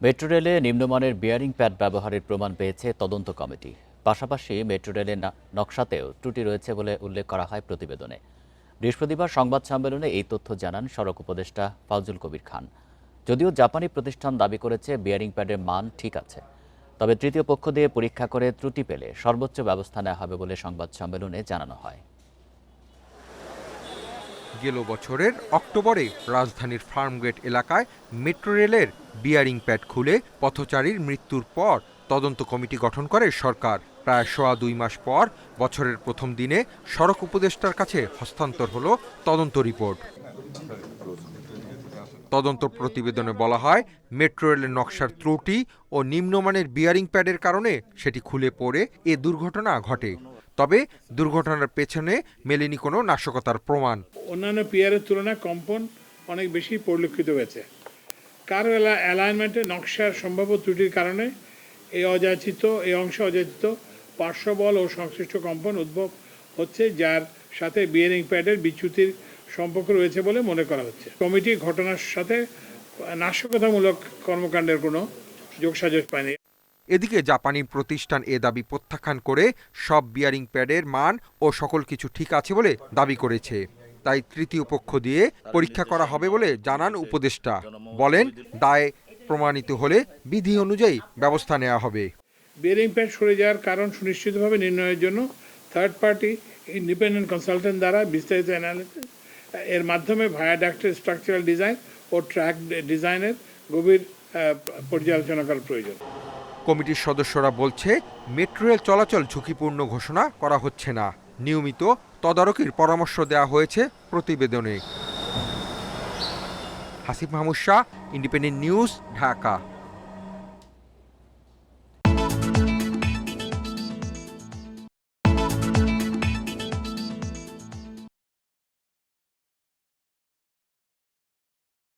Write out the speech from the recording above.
Metro রেলে নিম্নমানের bearing pad ব্যবহারের প্রমাণ পেয়েছে তদন্ত কমিটি। পাশাপাশি মেট্রো রেলের নকশাতেও ত্রুটি রয়েছে বলে উল্লেখ করা হয় প্রতিবেদনে। বৃহস্পতিবার সংবাদ সম্মেলনে এই তথ্য জানান সড়ক উপদেষ্টা ফাউজুল কবির খান। যদিও জাপানি প্রতিষ্ঠান দাবি করেছে বিয়ারিং প্যাডের মান ঠিক আছে, তবে তৃতীয় পক্ষ দিয়ে পরীক্ষা করে ত্রুটি পেলে সর্বোচ্চ ব্যবস্থা নেওয়া হবে বলে সংবাদ সম্মেলনে জানানো হয়। গেল বছরের অক্টোবরে রাজধানীর ফার্মগেট এলাকায় মেট্রো রেলের বিয়ারিং প্যাড খুলে পথচারীর মৃত্যুর পর তদন্ত কমিটি গঠন করে সরকার। প্রায় 2.5 মাস পর বছরের প্রথম দিনে সড়ক উপদেষ্টার কাছে হস্তান্তর হলো তদন্ত রিপোর্ট। তদন্ত প্রতিবেদনে বলা হয়, মেট্রো রেলের নকশার ত্রুটি ও নিম্নমানের বিয়ারিং প্যাডের কারণে সেটি খুলে পড়ে এ দুর্ঘটনা ঘটে। তবে দুর্ঘটনার পেছনে মেলেনি কোনো নাশকতার প্রমাণ। অন্যান্য পিয়ারের তুলনায় কম্পন অনেক বেশি পরিলক্ষিত হয়েছে। কারো অ্যালাইনমেন্টে নকশার সম্ভাব্য ত্রুটির কারণে এই অংশে অযাচিত পার্শ্ব বল ও সংশ্লিষ্ট কম্পন উদ্ভব হচ্ছে, যার সাথে বিয়ারিং প্যাডের বিচ্যুতির সম্পর্ক রয়েছে বলে মনে করা হচ্ছে। কমিটি ঘটনার সাথে নাশকতামূলক কর্মকাণ্ডের কোনো যোগসাজশ পায়নি। এদিকে জাপানি প্রতিষ্ঠান এ দাবি প্রত্যাখ্যান করে সব বিয়ারিং প্যাডের মান ও সকল কিছু ঠিক আছে বলে দাবি করেছে। তাই তৃতীয় পক্ষ দিয়ে পরীক্ষা করা হবে বলে জানান উপদেষ্টা। বলেন, দায় প্রমাণিত হলে বিধি অনুযায়ী ব্যবস্থা নেওয়া হবে। বিয়ারিং প্যাড সরে যাওয়ার কারণ সুনিশ্চিতভাবে নির্ণয়ের জন্য থার্ড পার্টি ইন্ডিপেন্ডেন্ট কনসালটেন্ট দ্বারা বিস্তারিত অ্যানালিসিস এর মাধ্যমে ভায়াডাক্টের স্ট্রাকচারাল ডিজাইন ও ট্র্যাক ডিজাইনের গভীর পর্যালোচনা করা প্রয়োজন। কমিটির সদস্যরা বলছে, মেট্রো রেল চলাচল ঝুঁকিপূর্ণ ঘোষণা করা হচ্ছে না। নিয়মিত তদারকির পরামর্শ দেওয়া হয়েছে প্রতিবেদনে। Hasif Mahmud Shah, independent news, Dhaka.